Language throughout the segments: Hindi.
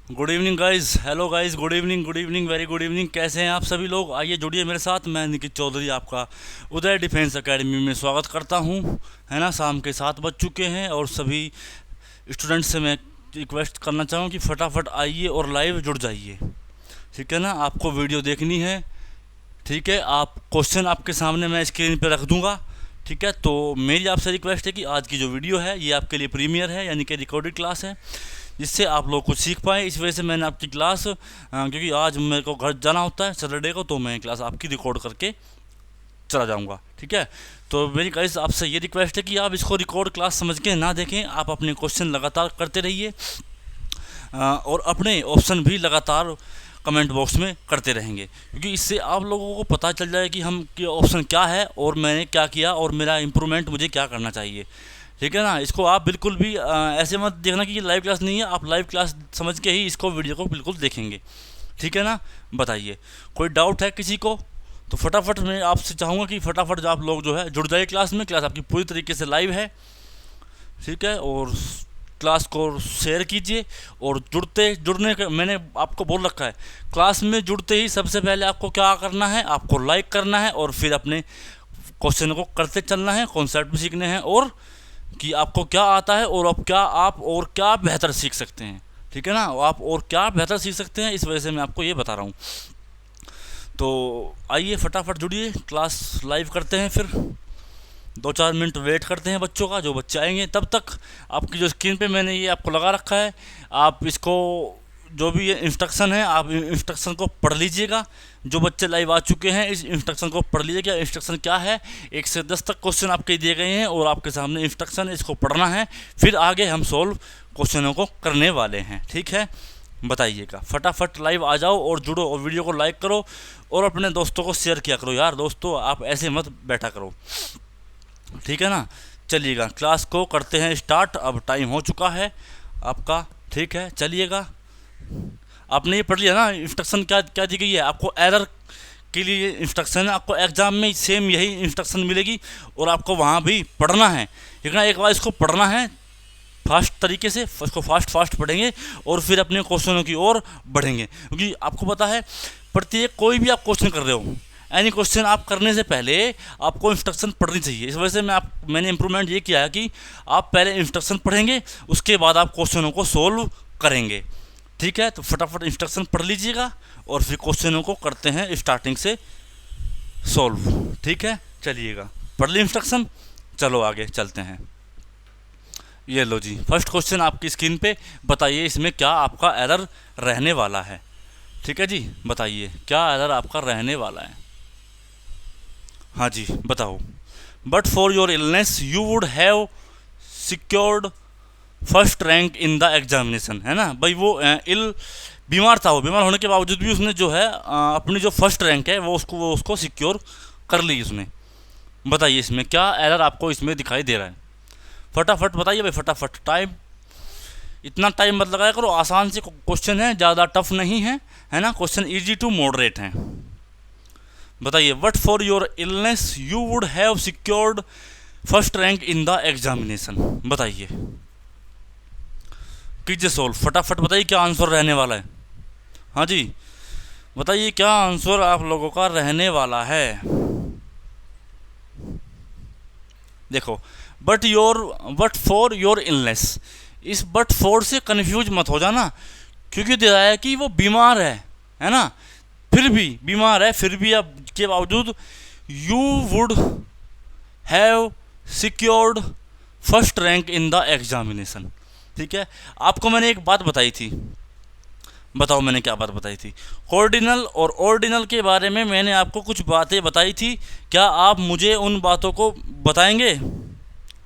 Good evening guys. Hello guys, good evening, good evening, very good evening. कैसे हैं आप सभी लोग? आइए जुड़िए मेरे साथ। मैं निकित चौधरी आपका उदय डिफेंस एकेडमी में स्वागत करता हूं। है ना, शाम के 7 बज चुके हैं और सभी स्टूडेंट्स से मैं रिक्वेस्ट करना चाहूँ कि फटाफट आइए और लाइव जुड़ जाइए। ठीक है ना, आपको वीडियो देखनी है। ठीक है, आप क्वेश्चन आपके सामने मैं स्क्रीन पर रख दूंगा। ठीक है, तो मेरी आपसे रिक्वेस्ट है कि आज की जो वीडियो है ये आपके लिए प्रीमियर है, यानी कि रिकॉर्डेड क्लास है, जिससे आप लोग कुछ सीख पाएँ। इस वजह से मैंने आपकी क्लास क्योंकि आज मेरे को घर जाना होता है सैटरडे को, तो मैं क्लास आपकी रिकॉर्ड करके चला जाऊंगा। ठीक है, तो मेरी गाइस आपसे ये रिक्वेस्ट है कि आप इसको रिकॉर्ड क्लास समझ के ना देखें, आप अपने क्वेश्चन लगातार करते रहिए और अपने ऑप्शन भी लगातार कमेंट बॉक्स में करते रहेंगे, क्योंकि इससे आप लोगों को पता चल जाए कि हम के ऑप्शन क्या है और मैंने क्या किया और मेरा इम्प्रूवमेंट मुझे क्या करना चाहिए। ठीक है ना, इसको आप बिल्कुल भी ऐसे मत देखना कि ये लाइव क्लास नहीं है। आप लाइव क्लास समझ के ही इसको वीडियो को बिल्कुल देखेंगे। ठीक है ना, बताइए कोई डाउट है किसी को? तो फटाफट मैं आपसे चाहूँगा कि फटाफट आप लोग जो है जुड़ जाइए क्लास में। क्लास आपकी पूरी तरीके से लाइव है। ठीक है, और क्लास को शेयर कीजिए। और जुड़ने का मैंने आपको बोल रखा है, क्लास में जुड़ते ही सबसे पहले आपको क्या करना है, आपको लाइक करना है और फिर अपने क्वेश्चन को करते चलना है, कॉन्सेप्ट भी सीखने हैं और कि आपको क्या आता है और आप और क्या बेहतर सीख सकते हैं। ठीक है ना, आप और क्या बेहतर सीख सकते हैं, इस वजह से मैं आपको ये बता रहा हूँ। तो आइए फटाफट जुड़िए, क्लास लाइव करते हैं। फिर 2-4 मिनट वेट करते हैं बच्चों का, जो बच्चे आएंगे। तब तक आपकी जो स्क्रीन पे मैंने ये आपको लगा रखा है, आप इसको जो भी ये इंस्ट्रक्शन है आप इंस्ट्रक्शन को पढ़ लीजिएगा। जो बच्चे लाइव आ चुके हैं इस इंस्ट्रक्शन को पढ़ लीजिएगा। इंस्ट्रक्शन क्या है, 1 से 10 तक क्वेश्चन आपके दिए गए हैं और आपके सामने इंस्ट्रक्शन है, इसको पढ़ना है। फिर आगे हम सोल्व क्वेश्चनों को करने वाले हैं। ठीक है, बताइएगा। फटाफट लाइव आ जाओ और जुड़ो और वीडियो को लाइक करो और अपने दोस्तों को शेयर किया करो। यार दोस्तों, आप ऐसे मत बैठा करो। ठीक है ना, चलिएगा क्लास को करते हैं स्टार्ट। अब टाइम हो चुका है आपका। ठीक है, चलिएगा। आपने ये पढ़ लिया ना इंस्ट्रक्शन क्या क्या दी गई है आपको? एरर के लिए इंस्ट्रक्शन है, आपको एग्जाम में सेम यही इंस्ट्रक्शन मिलेगी और आपको वहाँ भी पढ़ना है। ठीक है ना, एक बार इसको पढ़ना है फास्ट तरीके से, इसको फास्ट फास्ट पढ़ेंगे और फिर अपने क्वेश्चनों की ओर बढ़ेंगे। क्योंकि आपको पता है, प्रत्येक कोई भी आप क्वेश्चन कर रहे हो, एनी क्वेश्चन आप करने से पहले आपको इंस्ट्रक्शन पढ़नी चाहिए। इस वजह से मैंने इंप्रूवमेंट ये किया है कि आप पहले इंस्ट्रक्शन पढ़ेंगे, उसके बाद आप क्वेश्चनों को सोल्व करेंगे। ठीक है, तो फटाफट इंस्ट्रक्शन पढ़ लीजिएगा और फिर क्वेश्चनों को करते हैं स्टार्टिंग से सोल्व। ठीक है, चलिएगा। पढ़ ली इंस्ट्रक्शन, चलो आगे चलते हैं। ये लो जी, फर्स्ट क्वेश्चन आपकी स्क्रीन पे। बताइए इसमें क्या आपका एरर रहने वाला है। ठीक है जी, बताइए क्या एरर आपका रहने वाला है। हाँ जी, बताओ। But for your illness you would have secured first rank in the examination. है ना भाई, वो बीमार था। वो बीमार होने के बावजूद भी उसने जो है अपनी जो फर्स्ट रैंक है वो उसको सिक्योर कर ली उसने। बताइए इसमें क्या एरर आपको इसमें दिखाई दे रहा है। फटाफट बताइए भाई, फटाफट। टाइम, इतना टाइम मत लगाया करो। आसान से क्वेश्चन है, ज़्यादा टफ नहीं है। है ना, क्वेश्चन इजी टू मॉडरेट है। बताइए, what for your illness you would have secured first rank in the examination. बताइए, कीजिए सोल्व। फटाफट बताइए क्या आंसर रहने वाला है। हाँ जी, बताइए क्या आंसर आप लोगों का रहने वाला है। देखो, बट फॉर योर इलनेस, इस बट फॉर से कंफ्यूज मत हो जाना, क्योंकि दे रहा है कि वो बीमार है ना। फिर भी बीमार है, फिर भी अब के बावजूद you would have secured first rank in the examination. ठीक है, आपको मैंने एक बात बताई थी, बताओ मैंने क्या बात बताई थी। ऑर्डिनल और ऑर्डिनल के बारे में मैंने आपको कुछ बातें बताई थी। क्या आप मुझे उन बातों को बताएंगे?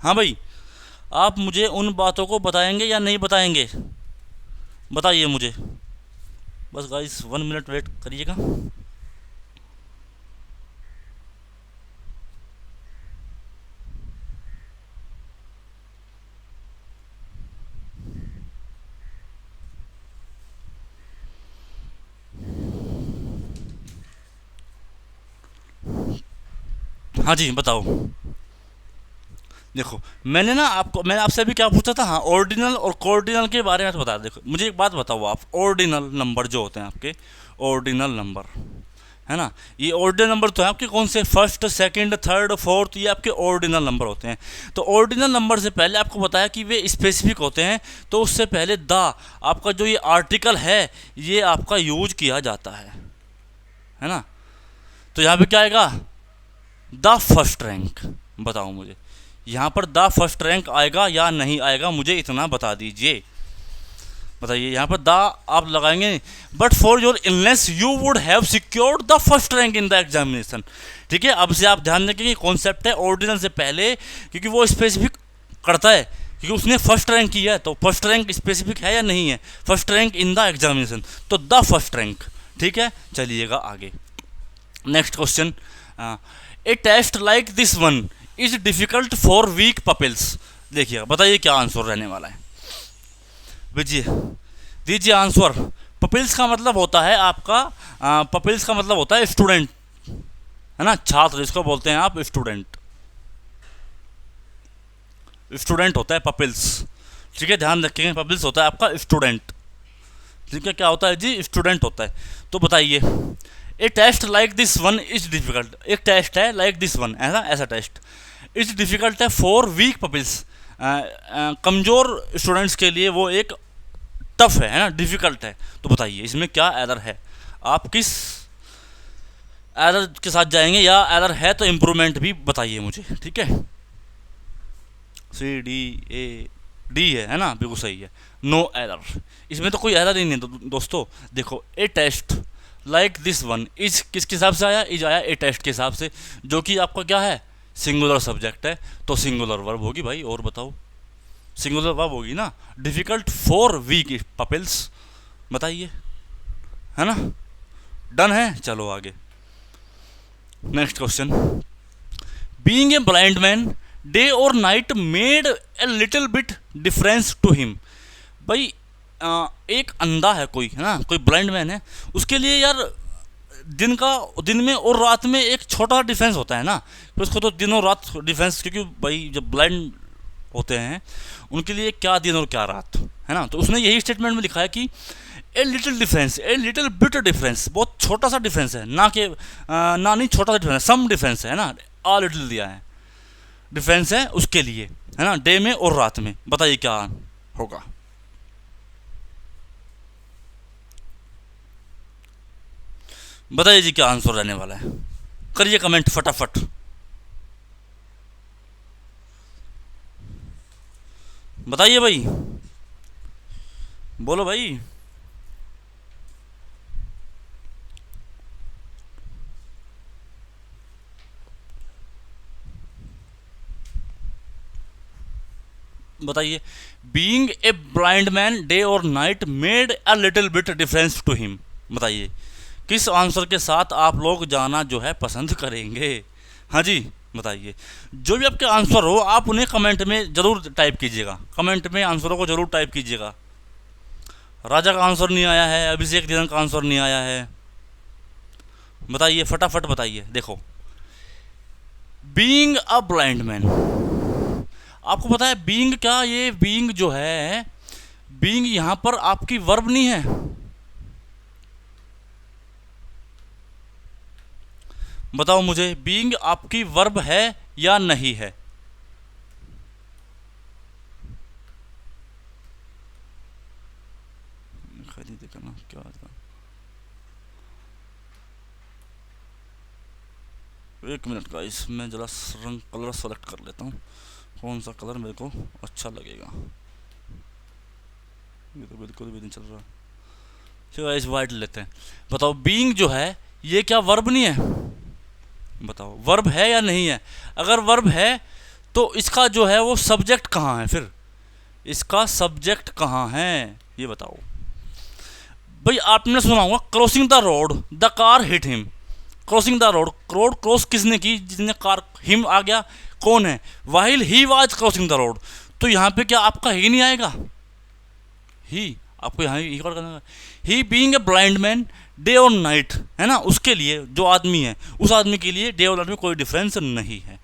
हाँ भाई, आप मुझे उन बातों को बताएंगे या नहीं बताएंगे? बताइए मुझे। बस गाइस 1 मिनट वेट करिएगा। हाँ जी, बताओ। देखो मैंने आपसे अभी क्या पूछा था, हाँ ऑर्डिनल और कोऑर्डिनल के बारे में तो बता। देखो मुझे एक बात बताओ, आप ऑर्डिनल नंबर जो होते हैं आपके, ऑर्डिनल नंबर है ना, ये ऑर्डिनल नंबर तो है आपके कौन से, फर्स्ट सेकंड थर्ड फोर्थ, ये आपके ऑर्डिनल नंबर होते हैं। तो ऑर्डिनल नंबर से पहले आपको बताया कि वे स्पेसिफिक होते हैं, तो उससे पहले द आपका जो ये आर्टिकल है ये आपका यूज किया जाता है ना। तो यहाँ पे क्या आएगा, द फर्स्ट रैंक। बताओ मुझे यहाँ पर द फर्स्ट रैंक आएगा या नहीं आएगा, मुझे इतना बता दीजिए। बताइए, यहाँ पर द आप लगाएंगे, but for your illness you would have secured the first rank in the examination. ठीक है, अब से आप ध्यान रखें कि कॉन्सेप्ट है ऑर्डिनल से पहले, क्योंकि वो स्पेसिफिक करता है, क्योंकि उसने फर्स्ट रैंक किया है, तो फर्स्ट रैंक स्पेसिफिक है या नहीं है, first rank in the examination, तो द फर्स्ट रैंक। ठीक है, चलिएगा आगे। Next question, a test like this one is difficult for weak pupils. देखिए बताइए क्या आंसर रहने वाला है, दीजिए दीजिए आंसर। पपिल्स का मतलब होता है आपका, पपिल्स का मतलब होता है स्टूडेंट, है ना, छात्र, इसको बोलते हैं आप स्टूडेंट, स्टूडेंट होता है पपिल्स। ठीक है, ध्यान रखिएगा, पपिल्स होता है आपका स्टूडेंट। ठीक है, क्या होता है जी, स्टूडेंट होता है। तो बताइए, a test like this one is difficult, एक टेस्ट है लाइक दिस वन, है ना, ऐसा टेस्ट इज डिफिकल्ट है फॉर वीक पपिल्स, कमज़ोर स्टूडेंट्स के लिए वो एक टफ है ना, डिफिकल्ट है। तो बताइए इसमें क्या एरर है, आप किस एरर के साथ जाएंगे, या एरर है तो इम्प्रूवमेंट भी बताइए मुझे। ठीक है, C D A D है ना, बिल्कुल सही है, नो एरर, इसमें तो कोई एरर ही नहीं है दोस्तों। देखो, a test like this one is किसके हिसाब से आया, इज आया ए टेस्ट के हिसाब से, जो कि आपका क्या है, सिंगुलर सब्जेक्ट है, तो सिंगुलर वर्ब होगी भाई, और बताओ सिंगुलर वर्ब होगी ना। डिफिकल्ट फॉर वीक पपिल्स, बताइए, है ना, डन है। चलो आगे, next question, being a blind man day और night made a little bit difference to him. भाई एक अंधा है कोई, है ना, कोई ब्लाइंड मैन है, उसके लिए यार दिन में और रात में एक छोटा डिफरेंस होता है ना, तो उसको तो दिन और रात डिफरेंस, क्योंकि भाई जब ब्लाइंड होते हैं उनके लिए क्या दिन और क्या रात, है ना। तो उसने यही स्टेटमेंट में लिखा है कि a little difference, A little bit difference, बहुत छोटा सा डिफरेंस है, ना कि ना नहीं छोटा सा डिफरेंस, सम डिफरेंस है ना, आ लिटिल दिया है, डिफरेंस है उसके लिए, है ना, डे में और रात में। बताइए क्या होगा, बताइए जी क्या आंसर रहने वाला है, करिए कमेंट फटाफट, बताइए भाई, बोलो भाई। बताइए, being a blind man day और night made a little bit difference to him. बताइए किस आंसर के साथ आप लोग जाना जो है पसंद करेंगे। हाँ जी, बताइए, जो भी आपके आंसर हो आप उन्हें कमेंट में ज़रूर टाइप कीजिएगा, कमेंट में आंसरों को ज़रूर टाइप कीजिएगा। राजा का आंसर नहीं आया है, अभिषेक दिनन का आंसर नहीं आया है, बताइए फटाफट बताइए। देखो, बीइंग अ ब्लाइंड मैन, आपको पता है बीइंग क्या, ये बीइंग जो है, बीइंग यहाँ पर आपकी वर्ब नहीं है, बताओ मुझे, बीइंग आपकी वर्ब है या नहीं है। क्या एक मिनट का, इसमें जरा रंग कलर सेलेक्ट कर लेता हूँ, कौन सा कलर मेरे को अच्छा लगेगा, ये तो बिल्कुल भी नहीं चल रहा। चलो इस वाइट लेते हैं। बताओ, बीइंग जो है ये क्या वर्ब नहीं है, बताओ वर्ब है या नहीं है। अगर वर्ब है तो इसका जो है वो सब्जेक्ट कहाँ है, फिर इसका सब्जेक्ट कहाँ है ये बताओ भाई। आपने सुना होगा crossing the road the car hit him, crossing the road, road cross किसने की, जिसने कार, हिम आ गया, कौन है, while he was crossing the road, तो यहाँ पे क्या आपका ही नहीं आएगा, ही आपको यहाँ ही करना, he being a blind man day और नाइट, है ना, उसके लिए जो आदमी है उस आदमी के लिए डे और नाइट में कोई डिफरेंस नहीं है,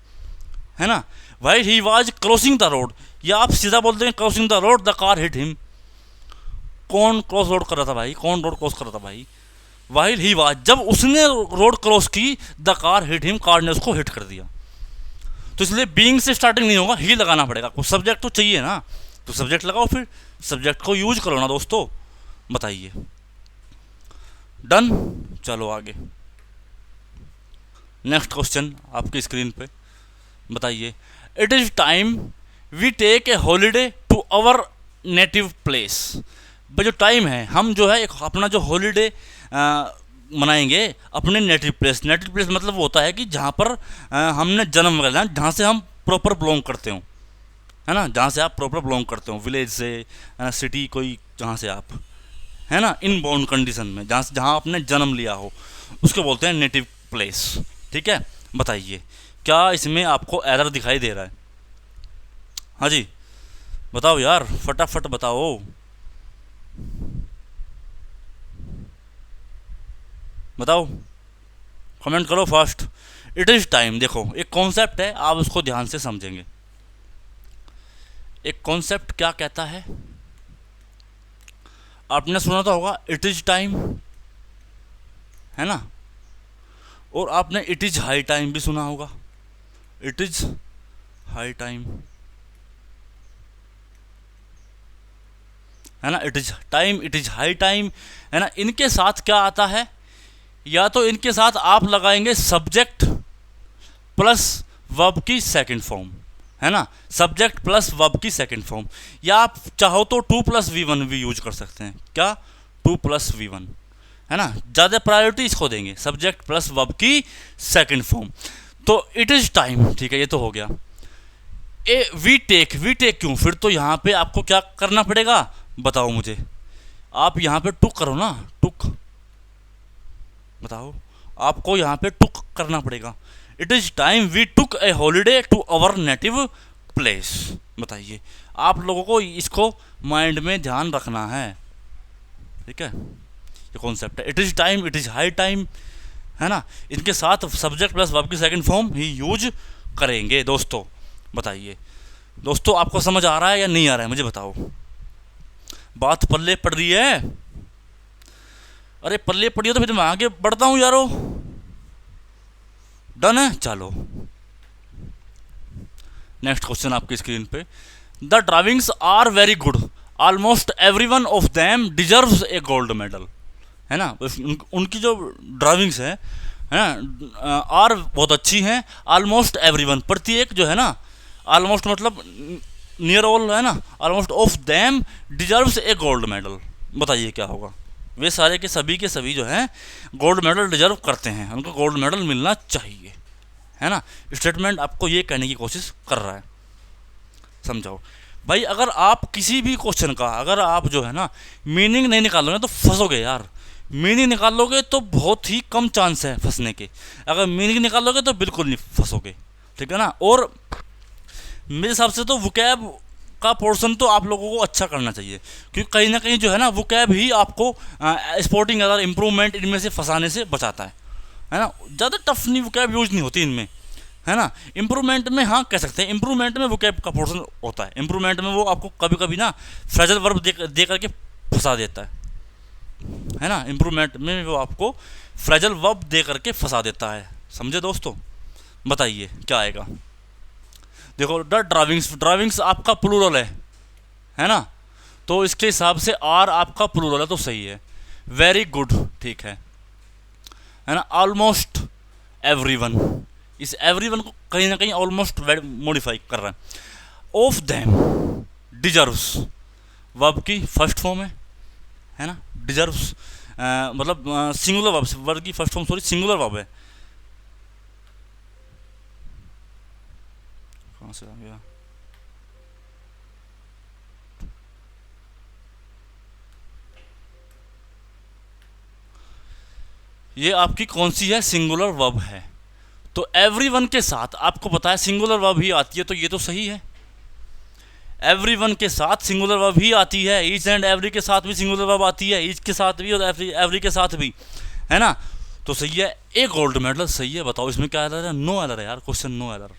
है ना। While he was crossing the road, या आप सीधा बोल देंगे crossing the road the car hit him. कौन क्रॉस रोड कर रहा था भाई, कौन रोड क्रॉस कर रहा था भाई? वाइल ही वाज, जब उसने रोड क्रॉस की, the car hit him, car ने उसको हिट कर दिया। तो इसलिए बीइंग से स्टार्टिंग नहीं होगा, ही लगाना पड़ेगा। कुछ सब्जेक्ट तो चाहिए ना, तो सब्जेक्ट लगाओ, फिर सब्जेक्ट को यूज करो ना दोस्तों। बताइए, डन। चलो आगे, नेक्स्ट क्वेश्चन आपकी स्क्रीन पे। बताइए, it is time we take a holiday to our native place. भाई जो टाइम है, हम जो है एक अपना जो हॉलीडे मनाएंगे अपने नेटिव प्लेस। नेटिव प्लेस मतलब वो होता है कि जहाँ पर हमने जन्म लेना, जहाँ से हम प्रॉपर बिलोंग करते हो, है ना, जहाँ से आप प्रॉपर बिलोंग करते हो, विलेज से, है ना, सिटी, कोई जहाँ से आप, है ना, इन बाउंड कंडीशन में, जहाँ आपने जन्म लिया हो, उसको बोलते हैं नेटिव प्लेस। ठीक है, बताइए क्या इसमें आपको एरर दिखाई दे रहा है? हाँ जी, बताओ यार, फटाफट बताओ, बताओ, कमेंट करो फास्ट। इट इज़ टाइम, देखो एक कॉन्सेप्ट है, आप उसको ध्यान से समझेंगे। एक कॉन्सेप्ट क्या कहता है, आपने सुना तो होगा इट इज़ टाइम, है ना, और आपने इट इज़ हाई टाइम भी सुना होगा। इट इज़ हाई टाइम, है ना, it is time, it is high time, है ना। इनके साथ क्या आता है, या तो इनके साथ आप लगाएंगे सब्जेक्ट प्लस वर्ब की सेकंड फॉर्म, है ना, सब्जेक्ट प्लस वर्ब की सेकंड फॉर्म, या आप चाहो तो 2+V1 भी यूज कर सकते हैं। क्या? 2+V1, है ना, ज़्यादा प्रायोरिटी इसको देंगे, सब्जेक्ट प्लस वर्ब की सेकंड फॉर्म। तो इट इज़ टाइम, ठीक है, ये तो हो गया। वी टेक, वी टेक क्यों? फिर तो यहाँ पे आपको क्या करना पड़ेगा, बताओ मुझे। आप यहाँ पे टुक करो ना, टुक, बताओ, आपको यहाँ पे टुक करना पड़ेगा। It is time we took a holiday to our native place. बताइए, आप लोगों को इसको माइंड में ध्यान रखना है, ठीक है, ये कॉन्सेप्ट है। It is time, it is high time, है ना, इनके साथ सब्जेक्ट प्लस वर्ब की सेकंड फॉर्म ही यूज करेंगे दोस्तों। बताइए दोस्तों, आपको समझ आ रहा है या नहीं आ रहा है, मुझे बताओ। बात पल्ले पड़ रही है? अरे पल्ले पड़ी हो तो फिर मैं आगे बढ़ता हूँ यारो। डन है, चलो नेक्स्ट क्वेश्चन आपकी स्क्रीन पे। The drawings are very good, almost every one of them deserves a gold medal, है ना। उनकी जो ड्राइविंग्स है ना, आर बहुत अच्छी हैं, ऑलमोस्ट एवरी वन, प्रत्येक जो है ना, ऑलमोस्ट मतलब नियर ऑल, है ना, almost of them deserves a gold medal. बताइए क्या होगा? वे सारे के सभी जो हैं गोल्ड मेडल डिजर्व करते हैं, उनको गोल्ड मेडल मिलना चाहिए, है ना। स्टेटमेंट आपको ये कहने की कोशिश कर रहा है, समझाओ भाई। अगर आप किसी भी क्वेश्चन का, अगर आप जो है ना मीनिंग नहीं निकालोगे तो फंसोगे यार। मीनिंग निकालोगे तो बहुत ही कम चांस है फंसने के, अगर मीनिंग निकालोगे तो बिल्कुल नहीं फंसोगे, ठीक है ना। और मेरे हिसाब से तो वोकैब का पोर्शन तो आप लोगों को अच्छा करना चाहिए, क्योंकि कहीं ना कहीं जो है ना वोकैब ही आपको स्पोर्टिंग अदर इम्प्रूवमेंट इनमें से फंसाने से बचाता है ना। ज़्यादा टफ नहीं वोकैब यूज नहीं होती इनमें, है ना। इम्प्रूवमेंट में हाँ कह सकते हैं, इम्प्रूवमेंट में वोकैब का पोर्शन होता है। इम्प्रूवमेंट में वो आपको कभी कभी ना फ्रेजल वर्ब दे करके फंसा देता है ना। इम्प्रूवमेंट में वो आपको फ्रेजल वर्ब दे करके फंसा देता है, समझे दोस्तों। बताइए क्या आएगा? देखो, द ड्राइविंग्स, ड्राइविंग्स आपका प्लूरल है ना, तो इसके हिसाब से आर आपका प्लूरल है तो सही है। वेरी गुड, ठीक है ना। ऑलमोस्ट एवरीवन, इस एवरीवन को कहीं ना कहीं ऑलमोस्ट मॉडिफाई कर रहा है। ऑफ देम डिजर्व्स, वर्ब की फर्स्ट फॉर्म है ना। डिजर्व्स मतलब सिंगुलर वर्ब की first form, sorry singular verb है। कहाँ से आ गया? ये आपकी कौन सी है? सिंगुलर वर्ब है। तो एवरीवन के साथ आपको पता है सिंगुलर वर्ब ही आती है, तो ये तो सही है। एवरीवन के साथ सिंगुलर वर्ब ही आती है, ईच एंड एवरी के साथ भी सिंगुलर वर्ब आती है, ईच के साथ भी और एवरी के साथ भी, है ना, तो सही है। एक गोल्ड मेडल सही है। बताओ इसमें क्या एरर है? नो एरर है यार, क्वेश्चन नो एरर।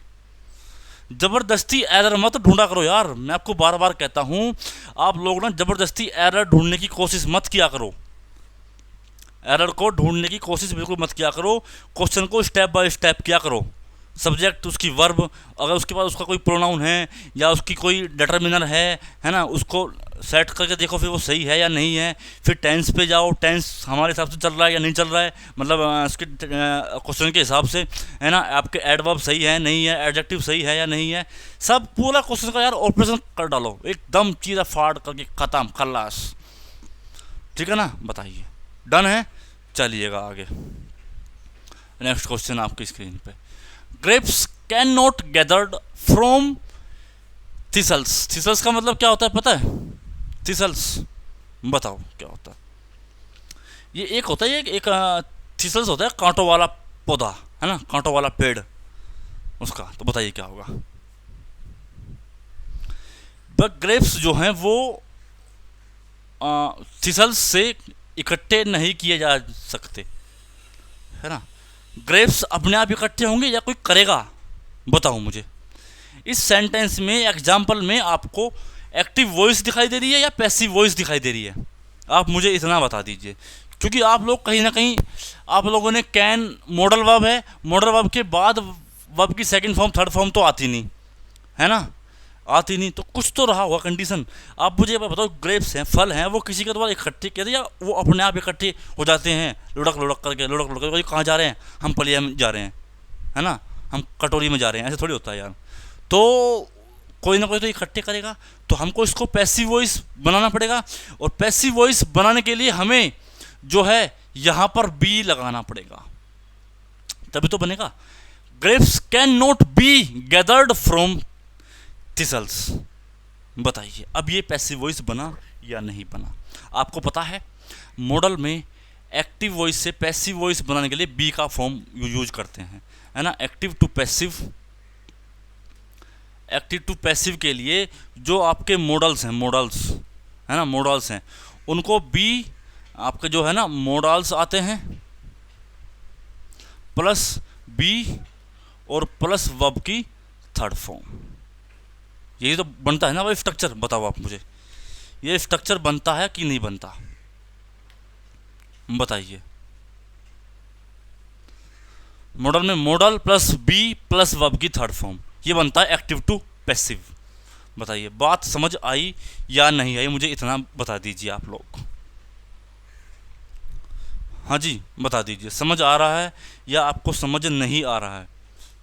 जबरदस्ती एरर मत ढूंढा करो यार, मैं आपको बार बार कहता हूँ, आप लोग ना जबरदस्ती एरर ढूंढने की कोशिश मत किया करो। एरर को ढूंढने की कोशिश बिल्कुल मत किया करो। क्वेश्चन को स्टेप बाय स्टेप किया करो। सब्जेक्ट, उसकी वर्ब, अगर उसके पास उसका कोई प्रोनाउन है या उसकी कोई डिटर्मिनर है ना, उसको सेट करके देखो फिर वो सही है या नहीं है। फिर टेंस पे जाओ, टेंस हमारे हिसाब से चल रहा है या नहीं चल रहा है, मतलब उसके क्वेश्चन के हिसाब से, है ना। आपके एडवर्ब सही है नहीं है, एडजेक्टिव सही है या नहीं है, सब पूरा क्वेश्चन का यार ऑपरेशन कर डालो एकदम, चीज़ा फाड़ करके ख़त्म खल्लास। ठीक है ना, बताइए डन है। चलिएगा आगे, नेक्स्ट क्वेश्चन आपकी स्क्रीन पे। Grapes can not gathered from thistles. Thistles का मतलब क्या होता है पता है? थिसल्स बताओ क्या होता है? ये एक होता है, एक थिसल्स होता है कांटों वाला पौधा, है ना, कांटों वाला पेड़ उसका। तो बताइए क्या होगा? बट ग्रेप्स जो हैं वो थिसल्स से इकट्ठे नहीं किए जा सकते, है ना। ग्रेप्स अपने आप इकट्ठे होंगे या कोई करेगा? बताओ मुझे। इस सेंटेंस में एग्जाम्पल में आपको एक्टिव वॉइस दिखाई दे रही है या पैसिव वॉइस दिखाई दे रही है? आप मुझे इतना बता दीजिए, क्योंकि आप लोग कहीं ना कहीं, आप लोगों ने कैन मॉडल वर्ब है, मॉडल वर्ब के बाद वर्ब की सेकंड फॉर्म थर्ड फॉर्म तो आती नहीं, है ना, आती नहीं, तो कुछ तो रहा होगा कंडीशन। आप मुझे बताओ, ग्रेप्स हैं, फल हैं, वो किसी के द्वारा इकट्ठे किए थे या वो अपने आप इकट्ठे हो जाते हैं लुढ़क लुढ़क करके, लुढ़क लुढ़क करके? कहाँ जा रहे हैं हम? पलिया में जा रहे हैं, है ना, हम कटोरी में जा रहे हैं, ऐसे थोड़ी होता है यार। तो कोई ना कोई तो इकट्ठे करेगा, तो हमको इसको पैसिव वॉइस बनाना पड़ेगा, और पैसिव वॉइस बनाने के लिए हमें जो है यहाँ पर बी लगाना पड़ेगा, तभी तो बनेगा। Grapes can not be gathered from thistles. बताइए अब ये पैसिव वॉइस बना या नहीं बना? आपको पता है मॉडल में एक्टिव वॉइस से पैसिव वॉइस बनाने के लिए बी का फॉर्म यूज करते हैं, है ना। Active to passive, active to passive के लिए जो आपके मॉडल्स हैं, मॉडल्स, है ना, मॉडल्स हैं, उनको बी आपके जो है ना मॉडल्स आते हैं प्लस बी और प्लस वर्ब की थर्ड फॉर्म। यही तो बनता है ना भाई स्ट्रक्चर। बताओ आप मुझे, ये स्ट्रक्चर बनता है कि नहीं बनता? बताइए। मॉडल में modal plus B plus verb की थर्ड फॉर्म, ये बनता है एक्टिव टू पैसिव। बताइए बात समझ आई या नहीं आई? मुझे इतना बता दीजिए आप लोग। हाँ जी बता दीजिए, समझ आ रहा है या आपको समझ नहीं आ रहा है?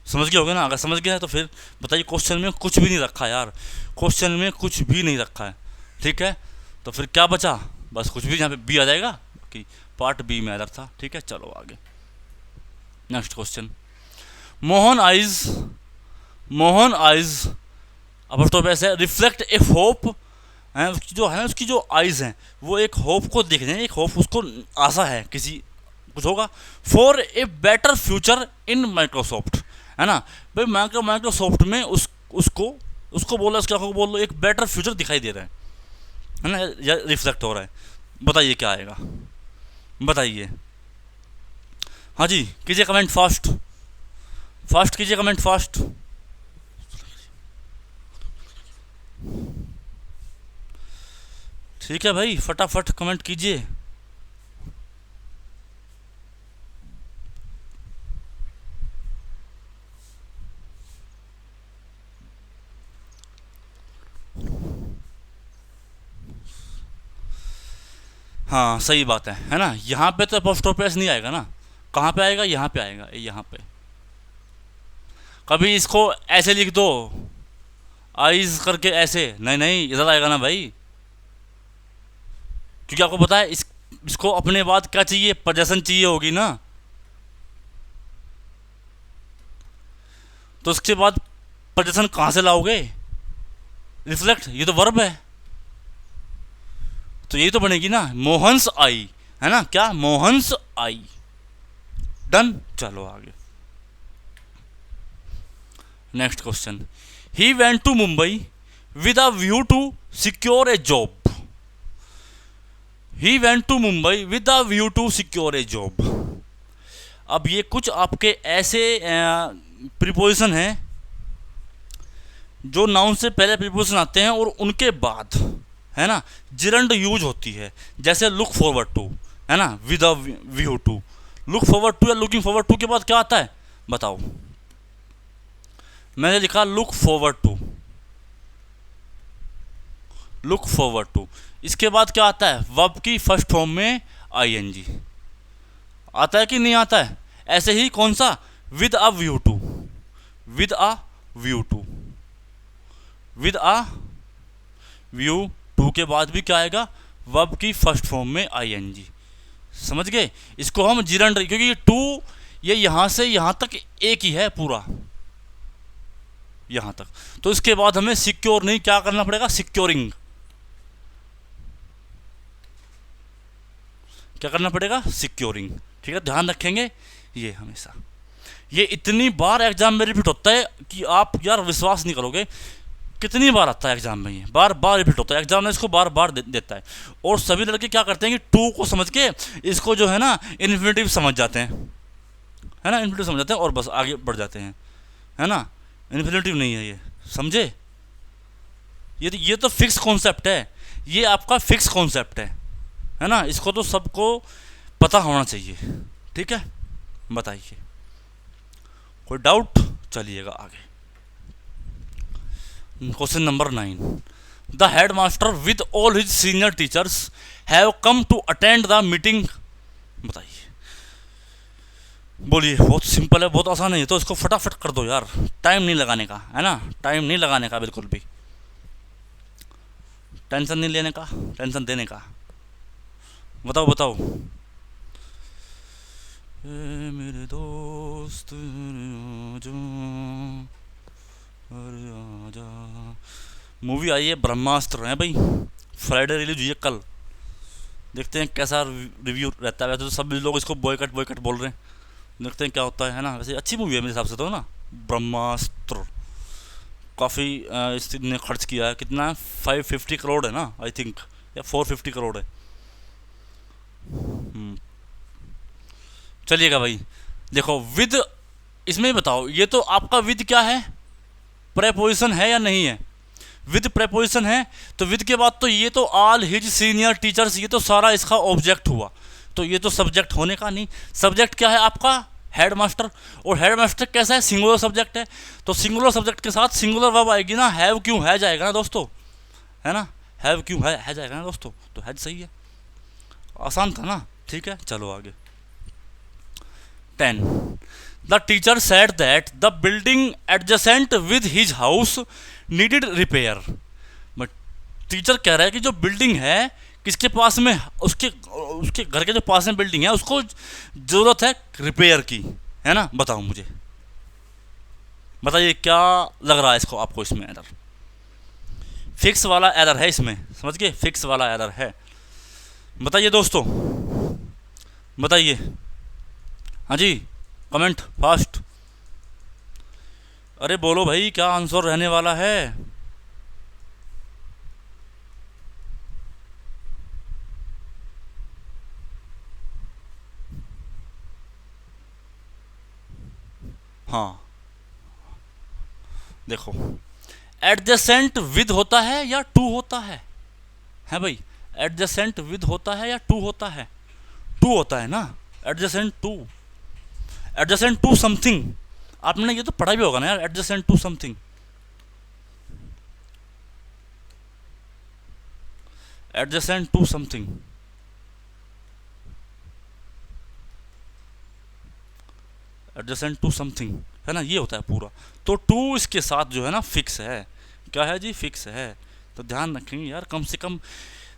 समझ गए होगे ना? अगर समझ गया है तो फिर बताइए। क्वेश्चन में कुछ भी नहीं रखा यार, क्वेश्चन में कुछ भी नहीं रखा है, ठीक है। तो फिर क्या बचा? बस कुछ भी, यहाँ पे बी आ जाएगा, कि पार्ट बी में अलग था, ठीक है। चलो आगे, next question. Mohan eyes, Mohan eyes apostrophe s है, रिफ्लेक्ट ए होप, है उसकी जो है, उसकी जो आइज हैं वो एक होप को देख रहे हैं, एक होप, उसको आशा है किसी कुछ होगा। For a better future in Microsoft, है ना भाई। माइक्रोसॉफ्ट में उसको बोला, उसके आंखों को बोल लो, एक बेटर फ्यूचर दिखाई दे रहा है ना, या रिफ्लेक्ट हो रहा है। बताइए क्या आएगा? बताइए। हाँ जी कीजिए कमेंट, फास्ट फास्ट कीजिए कमेंट, फास्ट। ठीक है भाई, फटाफट कमेंट कीजिए। हाँ सही बात है ना। यहाँ पे तो अपोस्ट्रोफी नहीं आएगा ना, कहाँ पे आएगा? यहाँ पे आएगा, यहाँ पे। कभी इसको ऐसे लिख दो, आइज करके ऐसे, नहीं नहीं इधर आएगा ना भाई, क्योंकि आपको पता है इसको अपने बाद क्या चाहिए? पोजेशन चाहिए होगी ना, तो उसके बाद पोजेशन कहाँ से लाओगे? रिफ्लेक्ट, ये तो वर्ब है, तो यही तो बनेगी ना, मोहन्स आई, है ना, क्या मोहन्स आई। डन, चलो आगे, next question. He went to Mumbai with a view to secure a job. He went to Mumbai with a view to secure a job. अब ये कुछ आपके ऐसे प्रीपोजिशन हैं जो नाउन से पहले प्रीपोजिशन आते हैं और उनके बाद, है ना, जिरंड यूज होती है। जैसे लुक फॉरवर्ड टू, है ना, with a view to. Look forward to या लुकिंग फॉरवर्ड टू के बाद क्या आता है बताओ? मैंने लिखा look forward to, look forward to. इसके बाद क्या आता है? वर्ब की फर्स्ट फॉर्म में आईएनजी आता है कि नहीं आता है? ऐसे ही कौन सा? With a view to, with a view to, with a view to के बाद भी क्या आएगा? वर्ब की फर्स्ट फॉर्म में आईएनजी। समझ गए? इसको हम जिरंड, क्योंकि ये टू ये यहां से यहां तक एक ही है पूरा, यहां तक। तो इसके बाद हमें सिक्योर नहीं, क्या करना पड़ेगा? सिक्योरिंग। क्या करना पड़ेगा? सिक्योरिंग। ठीक है, ध्यान रखेंगे ये हमेशा। ये इतनी बार एग्जाम में रिपीट होता है कि आप यार विश्वास नहीं करोगे कितनी बार आता है एग्जाम में। ये बार बार रिपीट होता है, एग्जाम में इसको बार बार देता है। और सभी लड़के क्या करते हैं कि टू को समझ के इसको जो है ना इन्फिनिटिव समझ जाते हैं, है ना, इन्फिनिटिव समझ जाते हैं और बस आगे बढ़ जाते हैं, है ना। इन्फिनिटिव नहीं है ये, समझे? ये तो फिक्स कॉन्सेप्ट है, ये आपका फिक्स कॉन्सेप्ट है ना। इसको तो सबको पता होना चाहिए। ठीक है, बताइए कोई डाउट? चलिएगा आगे। Question number 9। The head master with all his senior teachers have come to attend the meeting. बताइए, बोलिए। बहुत सिंपल है, बहुत आसान है ये तो। इसको फटाफट कर दो यार, टाइम नहीं लगाने का, है ना, टाइम नहीं लगाने का बिल्कुल भी, टेंशन नहीं लेने का, टेंशन देने का। बताओ बताओ। ए मेरे दोस्त आजा, अरे आजा। मूवी आई है ब्रह्मास्त्र, है भाई, फ्राइडे रिलीज हुई है कल। देखते हैं कैसा रिव्यू रहता है। वैसे तो सब लोग इसको बॉयकट बॉयकट बोल रहे हैं, देखते हैं क्या होता है ना। वैसे अच्छी मूवी है मेरे हिसाब से तो ना, ब्रह्मास्त्र। काफ़ी इसने खर्च किया है, कितना 550 करोड़ है ना आई थिंक, या 450 करोड़ है। चलिएगा भाई, देखो विद, इसमें बताओ ये तो आपका विद क्या है? प्रेपोजिशन है या नहीं है? विद प्रेपोजिशन है, तो विद के बाद तो ये तो ऑल हिज सीनियर टीचर्स, ये तो सारा इसका ऑब्जेक्ट हुआ, तो ये तो सब्जेक्ट होने का नहीं। सब्जेक्ट क्या है आपका? Head master. और हेड मास्टर कैसा है? सिंगुलर सब्जेक्ट है, तो सिंगुलर सब्जेक्ट के साथ सिंगुलर वर्ब आएगी ना, हैव क्यों है जाएगा ना दोस्तों, है ना, हैव क्यों है जाएगा ना दोस्तों, तो हैज सही है। आसान था ना। ठीक है, चलो आगे। 10. The teacher said that the building adjacent with his house needed repair. But teacher कह रहा है कि जो बिल्डिंग है किसके पास में, उसके उसके घर के जो पास में बिल्डिंग है उसको ज़रूरत है रिपेयर की, है ना। बताओ मुझे, बताइए क्या लग रहा है इसको आपको? इसमें एरर, फिक्स वाला एरर है इसमें, समझ गए? फिक्स वाला एरर है। बताइए दोस्तों, बताइए। हाँ जी, कमेंट फास्ट। अरे बोलो भाई, क्या आंसर रहने वाला है? हाँ देखो, एडजेसेंट विद होता है या टू होता है भाई? एडजेसेंट विद होता है या टू होता है? टू होता है ना, adjacent to, adjacent to something. आपने ये तो पढ़ा भी होगा ना यार, adjacent to something, adjacent to something, adjacent to something, है ना, ये होता है पूरा। तो टू इसके साथ जो है ना फिक्स है। क्या है जी? फिक्स है। तो ध्यान रखेंगे यार, कम से कम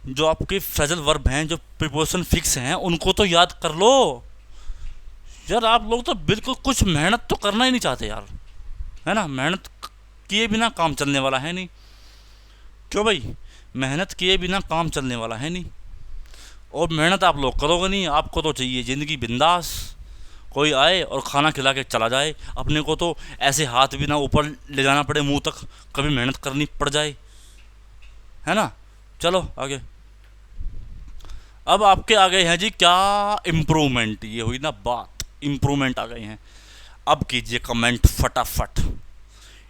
जो आपके फ्रेजल वर्ब हैं, जो प्रीपोजिशन फिक्स हैं, उनको तो याद कर लो यार। आप लोग तो बिल्कुल कुछ मेहनत तो करना ही नहीं चाहते यार, है ना। मेहनत किए बिना काम चलने वाला है नहीं, क्यों भाई? मेहनत किए बिना काम चलने वाला है नहीं। और मेहनत आप लोग करोगे नहीं, आपको तो चाहिए ज़िंदगी बिंदास, कोई आए और खाना खिला के चला जाए। अपने को तो ऐसे हाथ भी ना ऊपर ले जाना पड़े मुंह तक, कभी मेहनत करनी पड़ जाए, है ना। चलो आगे। अब आपके आ गए हैं जी क्या? इम्प्रूवमेंट। ये हुई ना बात, इम्प्रूवमेंट आ गए हैं। अब कीजिए कमेंट फटाफट।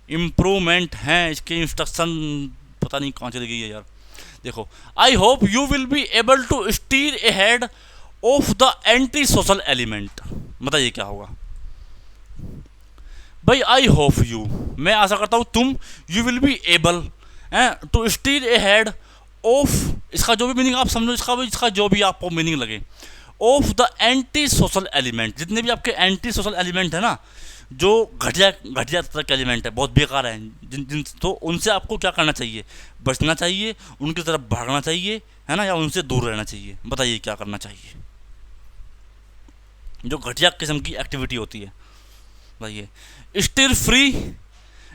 इम्प्रूवमेंट हैं इसके इंस्ट्रक्शन, पता नहीं कहाँ चली गई है यार। देखो, I hope you will be able to steer ahead of the anti social element. बताइए क्या होगा भाई। आई होप यू, मैं आशा करता हूँ तुम, you will be able to steer ahead of, इसका जो भी मीनिंग आप समझो, इसका जो भी आपको मीनिंग लगे, of the anti social element, जितने भी आपके एंटी सोशल एलिमेंट है ना, जो घटिया घटिया तरह के एलिमेंट है, बहुत बेकार है, जिन जिन तो उनसे आपको क्या करना चाहिए, बचना चाहिए, उनकी तरफ भागना चाहिए, है ना, या उनसे दूर रहना चाहिए। बताइए क्या करना चाहिए, जो घटिया किस्म की एक्टिविटी होती है। बताइए, steer free,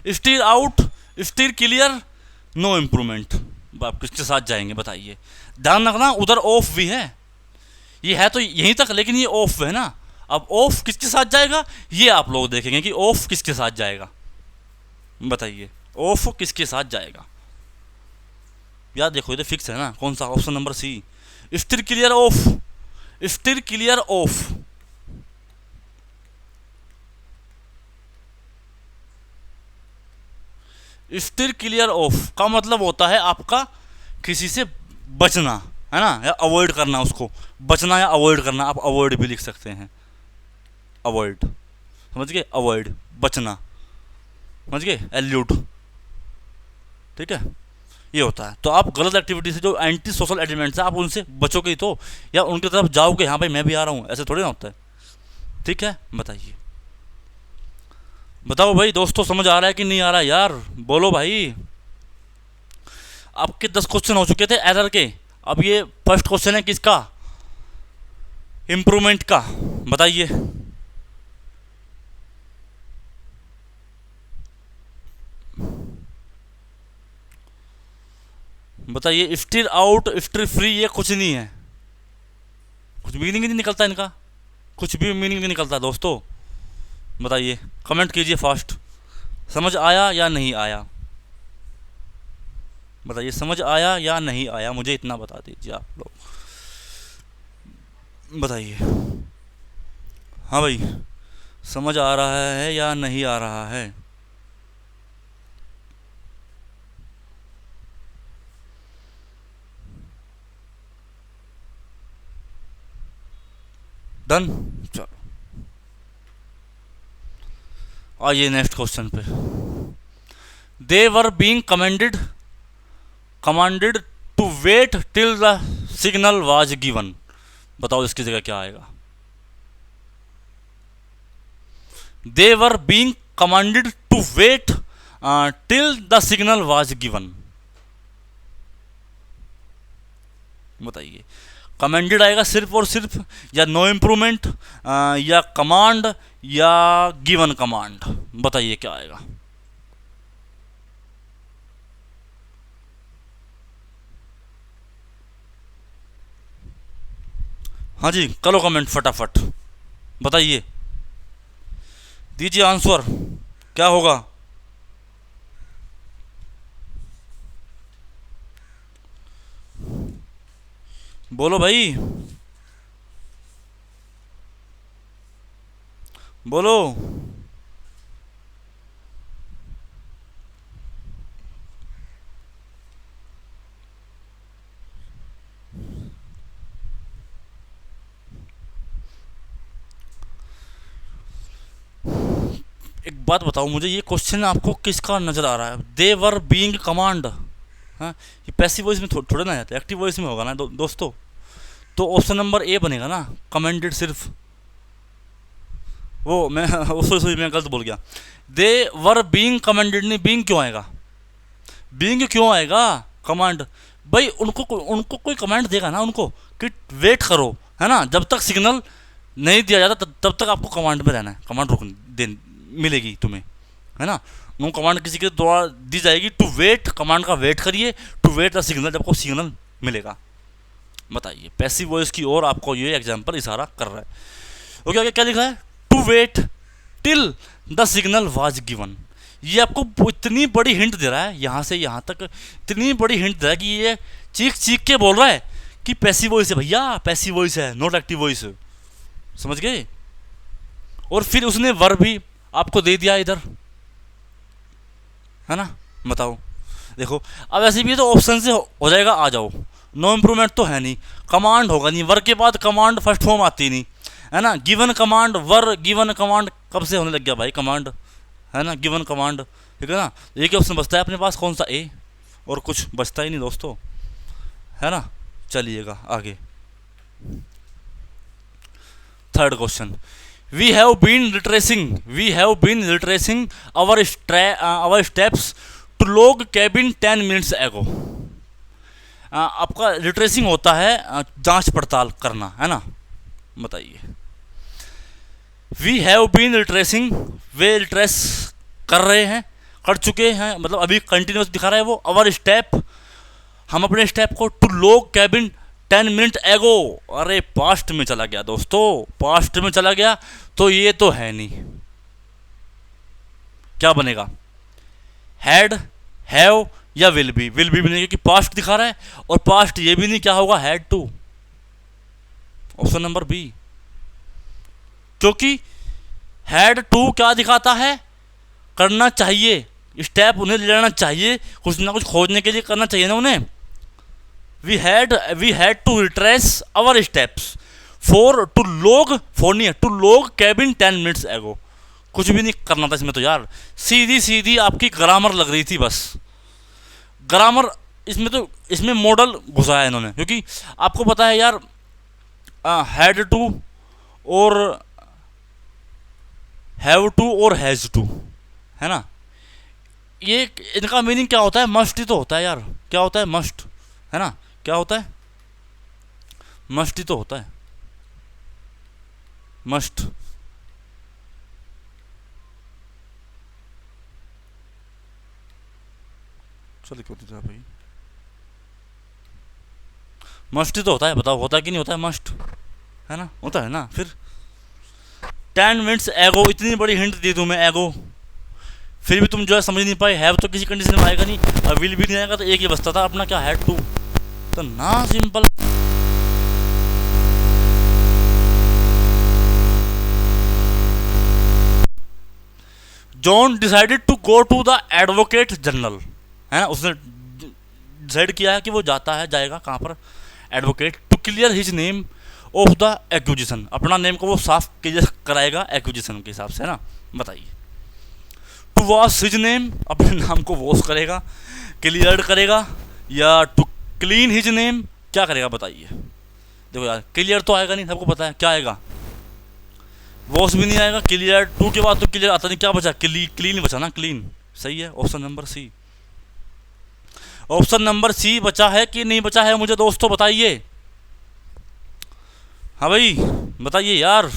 steer out, steer clear, no improvement. आप किसके साथ जाएंगे बताइए। ध्यान रखना उधर ऑफ भी है, ये है तो यहीं तक, लेकिन ये ऑफ है ना। अब ऑफ किसके साथ जाएगा ये आप लोग देखेंगे कि ऑफ किसके साथ जाएगा। बताइए ऑफ किसके साथ जाएगा। यार देखो, ये तो फिक्स है ना, कौन सा, option number C, steer clear of, steer clear of. Steer clear of का मतलब होता है आपका किसी से बचना, है ना, या अवॉइड करना, उसको बचना या अवॉइड करना। आप अवॉइड भी लिख सकते हैं, अवॉइड, समझ गए, अवॉइड, बचना, समझ गए, एल्यूट, ठीक है, ये होता है। तो आप गलत एक्टिविटी से, जो एंटी सोशल एलिमेंट्स है, आप उनसे बचोगे ही तो, या उनकी तरफ जाओगे, हाँ भाई मैं भी आ रहा हूँ, ऐसे थोड़ी ना होता है। ठीक है, बताइए, बताओ भाई दोस्तों, समझ आ रहा है कि नहीं आ रहा है यार, बोलो भाई। आपके 10 क्वेश्चन हो चुके थे एरर के, अब ये फर्स्ट क्वेश्चन है किसका, इम्प्रूवमेंट का। बताइए, बताइए, स्टीर आउट, स्टीर फ्री, ये कुछ नहीं है, कुछ मीनिंग नहीं निकलता इनका, कुछ भी मीनिंग नहीं निकलता दोस्तों। बताइए, कमेंट कीजिए फास्ट, समझ आया या नहीं आया। बताइए, समझ आया या नहीं आया, मुझे इतना बता दीजिए आप लोग। बताइए, हाँ भाई, समझ आ रहा है या नहीं आ रहा है। डन, चलो आइए नेक्स्ट क्वेश्चन पे। They were being commanded to wait till the signal was given. बताओ इसकी जगह क्या आएगा। They were being commanded to wait till the signal was given. बताइए, कमांडेड आएगा सिर्फ और सिर्फ, या नो इम्प्रूवमेंट, या कमांड, या गिवन कमांड। बताइए क्या आएगा। हाँ जी, करो कमेंट फटाफट, बताइए, दीजिए आंसर, क्या होगा। बोलो भाई, बोलो। एक बात बताओ मुझे, ये क्वेश्चन आपको किसका नजर आ रहा है। दे वर बीइंग कमांड, हाँ, ये पैसिव वॉइस में थोड़े ना जाता है, एक्टिव वॉइस में होगा ना दोस्तों। तो ऑप्शन नंबर ए बनेगा ना, कमांडेड सिर्फ। वो मैं सॉरी मैं गलत बोल गया। दे वर बीइंग कमांडेड, नहीं, बीइंग क्यों आएगा, बीइंग क्यों आएगा, कमांड। भाई उनको कोई कमांड देगा ना उनको कि वेट करो, है ना, जब तक सिग्नल नहीं दिया जाता तब तक आपको कमांड में रहना है, कमांड रुक दे मिलेगी तुम्हें, है ना। वो कमांड किसी के द्वारा दी जाएगी, टू वेट, कमांड का वेट करिए, टू वेट द सिग्नल, जब आपको सिग्नल मिलेगा। बताइए, पैसिव वॉइस की ओर आपको ये एग्जांपल इशारा कर रहा है। ओके, आगे क्या लिखा है, to wait till the signal was given. ये आपको इतनी बड़ी हिंट दे रहा है, यहाँ से यहाँ तक इतनी बड़ी हिंट दे रहा है कि ये चीख चीख के बोल रहा है कि पैसिव वॉइस है भैया, पैसिव वॉइस है, नॉट एक्टिव वॉइस। समझ गए। और फिर उसने वर्ब भी आपको दे दिया इधर, है ना, बताओ। देखो अब ऐसे भी तो ऑप्शन से हो जाएगा, आ जाओ। नो इम्प्रूवमेंट तो है नहीं, कमांड होगा नहीं, वर के बाद कमांड फर्स्ट फॉर्म आती नहीं, है ना। Given command, were given command कब से होने लग गया भाई कमांड, है ना, गिवन कमांड, ठीक है ना। एक ही ऑप्शन बचता है अपने पास, कौन सा, ए, और कुछ बचता ही नहीं दोस्तों, है ना। चलिएगा आगे। Third question, we have been retracing our steps to log cabin 10 minutes ago. आपका रिट्रेसिंग होता है जांच पड़ताल करना, है ना, बताइए। वी हैव बीन रिट्रेसिंग, वे रिट्रेस कर रहे हैं, कर चुके हैं, मतलब अभी कंटिन्यूस दिखा रहा है वो। आवर स्टेप, हम अपने स्टेप को, टू लॉग कैबिन 10 मिनट एगो, अरे पास्ट में चला गया दोस्तों, पास्ट में चला गया, तो ये तो है नहीं। क्या बनेगा, हैड, हैव या विल बी बनेगा, कि पास्ट दिखा रहा है, और पास्ट ये भी नहीं, क्या होगा, had to, option number B. क्योंकि हैड टू क्या दिखाता है, करना चाहिए, स्टेप उन्हें ले लेना चाहिए, कुछ ना कुछ खोजने के लिए करना चाहिए ना उन्हें। We had to retrace our steps for to log, for नहीं है, टू लॉग कैबिन 10 मिनट्स एगो। कुछ भी नहीं करना था इसमें तो यार, सीधी सीधी आपकी ग्रामर लग रही थी बस, ग्रामर। इसमें तो, इसमें मॉडल घुसाया इन्होंने, क्योंकि आपको पता है यार, हैड टू और हैव टू और हैज टू, है ना, ये इनका मीनिंग क्या होता है, मस्ट ही तो होता है यार। क्या होता है, मस्ट, है ना, क्या होता है, मस्ट ही तो होता है, मस्ट। चलो क्यों नहीं भाई, मस्ट ही तो होता है, बताओ होता है कि नहीं होता है, मस्ट, है ना, होता है ना। फिर 10 मिनट्स एगो, इतनी बड़ी हिंट दी तुम्हें, एगो, फिर भी तुम जो है समझ नहीं पाए। हैव तो किसी कंडीशन में आएगा नहीं, और विल भी नहीं आएगा, तो एक ही बचता था अपना, क्या, हैड टू। तो ना simple. John decided to go to the advocate general, है ना, उसने डिसाइड किया है कि वो जाएगा कहाँ पर, advocate, to clear his name of the acquisition, अपना नेम को वो साफ क्लियर कराएगा एक्विजिशन के हिसाब से, है ना, बताइए। टू वॉश हिज नेम, अपने नाम को वॉश करेगा, क्लियर करेगा, या टू क्लीन हिज नेम, क्या करेगा बताइए। देखो यार, क्लियर तो आएगा नहीं, सबको पता है क्या आएगा, वॉश भी नहीं आएगा, क्लियर, टू के बाद तो क्लियर आता नहीं, क्या बचा, क्लीन बचा ना, क्लीन, सही है, option number C. Option number C बचा है कि नहीं बचा है, मुझे दोस्तों बताइए। हाँ भाई बताइए यार,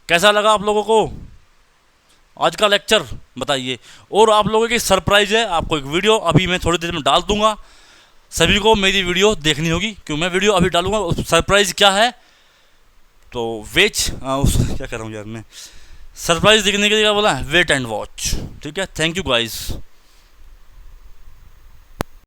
कैसा लगा आप लोगों को आज का लेक्चर, बताइए। और आप लोगों की सरप्राइज है, आपको एक वीडियो अभी मैं थोड़ी देर में डाल दूंगा, सभी को मेरी वीडियो देखनी होगी, क्यों मैं वीडियो अभी डालूंगा। सरप्राइज क्या है, तो क्या कर रहा हूँ यार मैं, सरप्राइज देखने के लिए क्या बोला है, वेट एंड वॉच, ठीक है। Thank you guys.